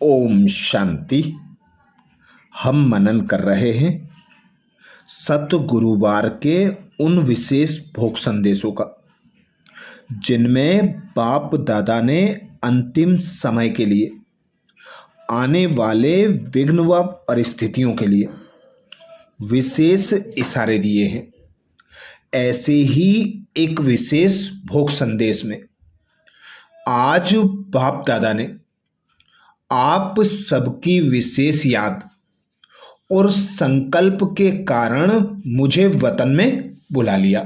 ओम शांति। हम मनन कर रहे हैं सत गुरुवार के उन विशेष भोग संदेशों का जिनमें बाप दादा ने अंतिम समय के लिए आने वाले विघ्न व परिस्थितियों के लिए विशेष इशारे दिए हैं। ऐसे ही एक विशेष भोग संदेश में आज बाप दादा ने आप सबकी विशेष याद और संकल्प के कारण मुझे वतन में बुला लिया।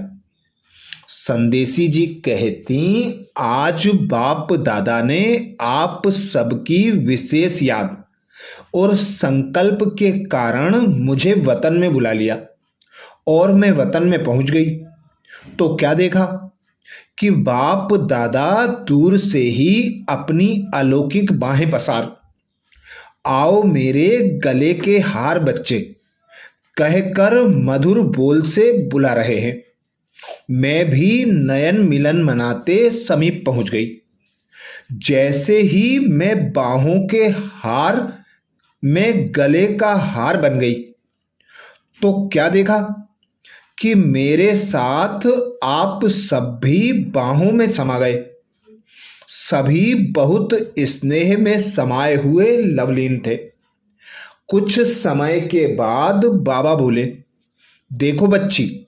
संदेशी जी कहती, आज बाप दादा ने आप सबकी विशेष याद और संकल्प के कारण मुझे वतन में बुला लिया और मैं वतन में पहुंच गई तो क्या देखा कि बाप दादा दूर से ही अपनी अलौकिक बाहें पसार आओ मेरे गले के हार बच्चे कहकर मधुर बोल से बुला रहे हैं। मैं भी नयन मिलन मनाते समीप पहुंच गई। जैसे ही मैं बाहों के हार में गले का हार बन गई तो क्या देखा कि मेरे साथ आप सब भी बाहों में समा गए। सभी बहुत स्नेह में समाये हुए लवलीन थे। कुछ समय के बाद बाबा बोले, देखो बच्ची,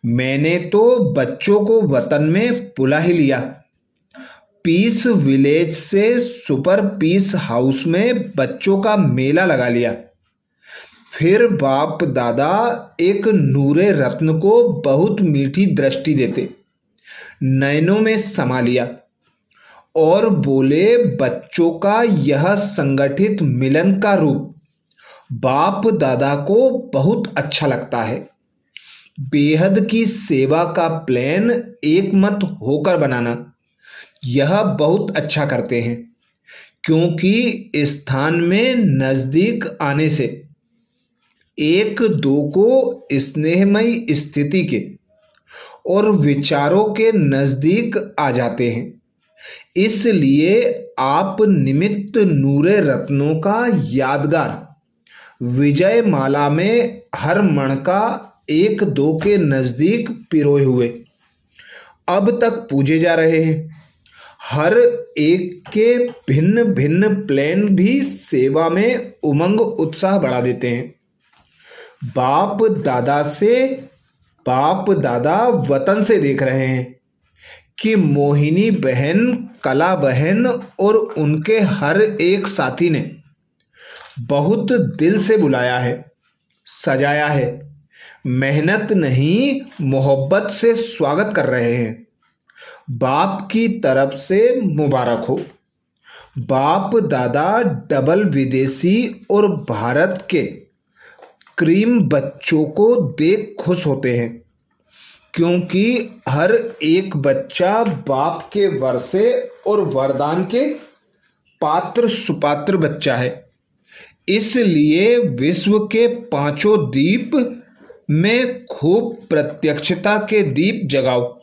मैंने तो बच्चों को वतन में बुला ही लिया। पीस विलेज से सुपर पीस हाउस में बच्चों का मेला लगा लिया। फिर बाप दादा एक नूरे रत्न को बहुत मीठी दृष्टि देते नयनों में समा लिया और बोले, बच्चों का यह संगठित मिलन का रूप बाप दादा को बहुत अच्छा लगता है। बेहद की सेवा का प्लान एक मत होकर बनाना यह बहुत अच्छा करते हैं, क्योंकि स्थान में नजदीक आने से एक दो को स्नेहमयी स्थिति के और विचारों के नजदीक आ जाते हैं। इसलिए आप निमित्त नूरे रत्नों का यादगार विजय माला में हर मणका एक दो के नजदीक पिरोए हुए अब तक पूजे जा रहे हैं। हर एक के भिन्न भिन्न प्लान भी सेवा में उमंग उत्साह बढ़ा देते हैं। बाप दादा वतन से देख रहे हैं कि मोहिनी बहन, कला बहन और उनके हर एक साथी ने बहुत दिल से बुलाया है, सजाया है। मेहनत नहीं, मोहब्बत से स्वागत कर रहे हैं। बाप की तरफ से मुबारक हो। बाप दादा डबल विदेशी और भारत के क्रीम बच्चों को देख खुश होते हैं, क्योंकि हर एक बच्चा बाप के वर्षे और वरदान के पात्र सुपात्र बच्चा है। इसलिए विश्व के पांचों दीप में खूब प्रत्यक्षता के दीप जगाओ।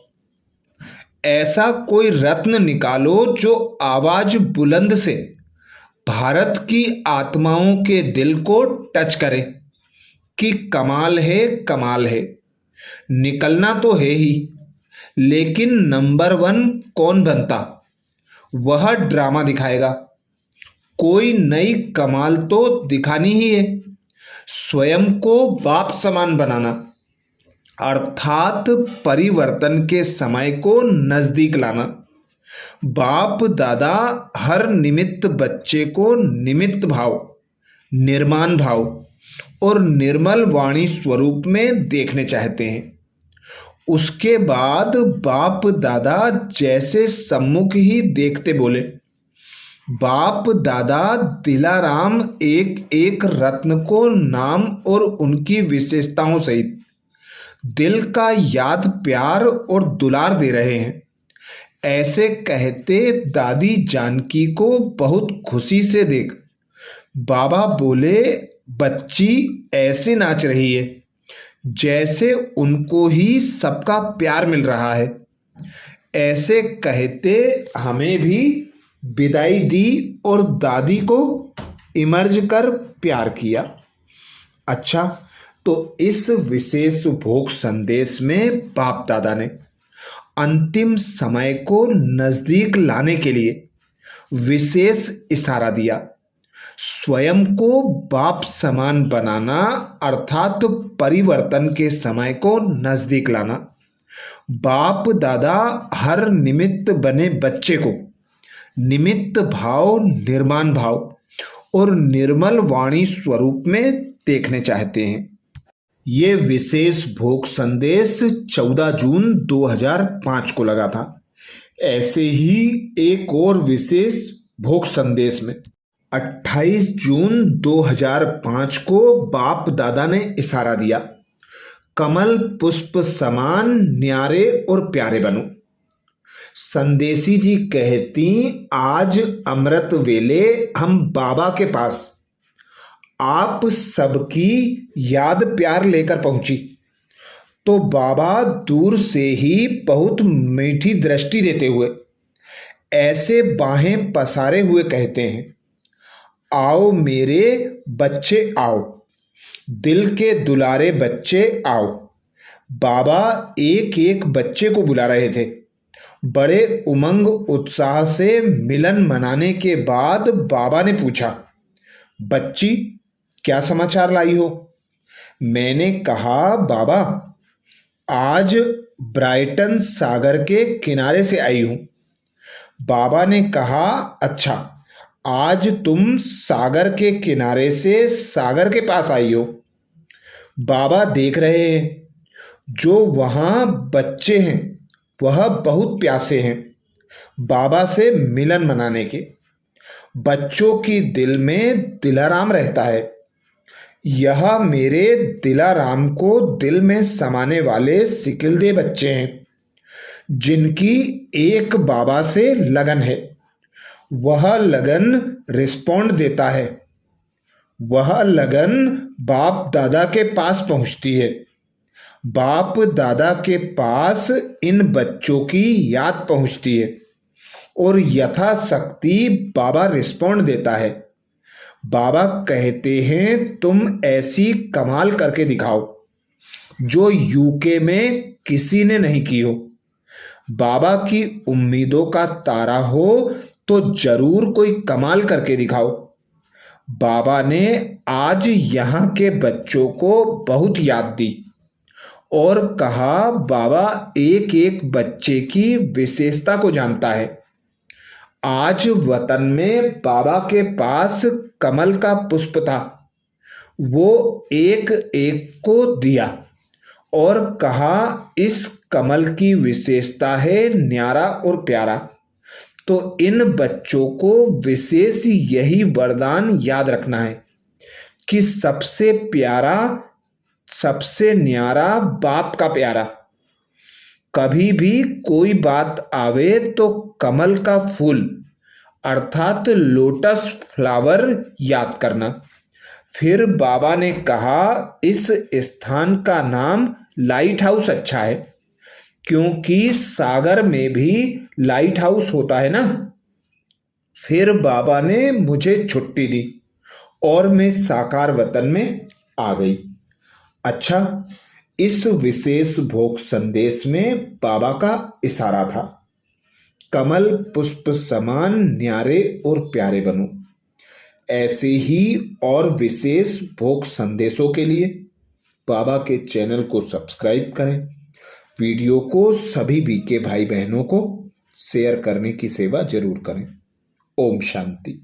ऐसा कोई रत्न निकालो जो आवाज बुलंद से भारत की आत्माओं के दिल को टच करे कि कमाल है, कमाल है। निकलना तो है ही, लेकिन नंबर 1 कौन बनता वह ड्रामा दिखाएगा। कोई नई कमाल तो दिखानी ही है। स्वयं को बाप समान बनाना अर्थात परिवर्तन के समय को नजदीक लाना। बाप दादा हर निमित्त बच्चे को निमित्त भाव, निर्माण भाव और निर्मल वाणी स्वरूप में देखने चाहते हैं। उसके बाद बाप दादा जैसे सम्मुख ही देखते बोले, बाप दादा दिलाराम एक एक रत्न को नाम और उनकी विशेषताओं सहित दिल का याद, प्यार और दुलार दे रहे हैं। ऐसे कहते दादी जानकी को बहुत खुशी से देख बाबा बोले, बच्ची ऐसे नाच रही है जैसे उनको ही सबका प्यार मिल रहा है। ऐसे कहते हमें भी विदाई दी और दादी को इमर्ज कर प्यार किया। अच्छा, तो इस विशेष भोग संदेश में बाप दादा ने अंतिम समय को नजदीक लाने के लिए विशेष इशारा दिया। स्वयं को बाप समान बनाना अर्थात परिवर्तन के समय को नजदीक लाना। बाप दादा हर निमित्त बने बच्चे को निमित्त भाव, निर्माण भाव और निर्मल वाणी स्वरूप में देखने चाहते हैं। ये विशेष भोग संदेश 14 जून 2005 को लगा था। ऐसे ही एक और विशेष भोग संदेश में 28 जून 2005 को बाप दादा ने इशारा दिया, कमल पुष्प समान न्यारे और प्यारे बनो। संदेशी जी कहती, आज अमृत वेले हम बाबा के पास आप सबकी याद प्यार लेकर पहुंची तो बाबा दूर से ही बहुत मीठी दृष्टि देते हुए ऐसे बाहें पसारे हुए कहते हैं, आओ मेरे बच्चे आओ, दिल के दुलारे बच्चे आओ। बाबा एक एक बच्चे को बुला रहे थे। बड़े उमंग उत्साह से मिलन मनाने के बाद बाबा ने पूछा, बच्ची क्या समाचार लाई हो? मैंने कहा, बाबा आज ब्राइटन सागर के किनारे से आई हूं। बाबा ने कहा, अच्छा, आज तुम सागर के किनारे से सागर के पास आई हो। बाबा देख रहे हैं जो वहां बच्चे हैं वह बहुत प्यासे हैं बाबा से मिलन मनाने के। बच्चों की दिल में दिलाराम रहता है। यह मेरे दिलाराम को दिल में समाने वाले सिकिलदे बच्चे हैं जिनकी एक बाबा से लगन है। वह लगन रिस्पॉन्ड देता है। वह लगन बाप दादा के पास पहुंचती है। बाप दादा के पास इन बच्चों की याद पहुंचती है और यथाशक्ति बाबा रिस्पॉन्ड देता है। बाबा कहते हैं, तुम ऐसी कमाल करके दिखाओ जो यूके में किसी ने नहीं की हो। बाबा की उम्मीदों का तारा हो तो जरूर कोई कमाल करके दिखाओ। बाबा ने आज यहाँ के बच्चों को बहुत याद दी और कहा, बाबा एक एक बच्चे की विशेषता को जानता है। आज वतन में बाबा के पास कमल का पुष्प था। वो एक एक को दिया और कहा, इस कमल की विशेषता है न्यारा और प्यारा। तो इन बच्चों को विशेष यही वरदान याद रखना है कि सबसे प्यारा, सबसे न्यारा बाप का प्यारा। कभी भी कोई बात आवे तो कमल का फूल अर्थात लोटस फ्लावर याद करना। फिर बाबा ने कहा, इस स्थान का नाम लाइट हाउस अच्छा है क्योंकि सागर में भी लाइट हाउस होता है ना। फिर बाबा ने मुझे छुट्टी दी और मैं साकार वतन में आ गई। अच्छा, इस विशेष भोग संदेश में बाबा का इशारा था, कमल पुष्प समान न्यारे और प्यारे बनो। ऐसे ही और विशेष भोग संदेशों के लिए बाबा के चैनल को सब्सक्राइब करें। वीडियो को सभी बीके भाई बहनों को शेयर करने की सेवा जरूर करें। ओम शांति।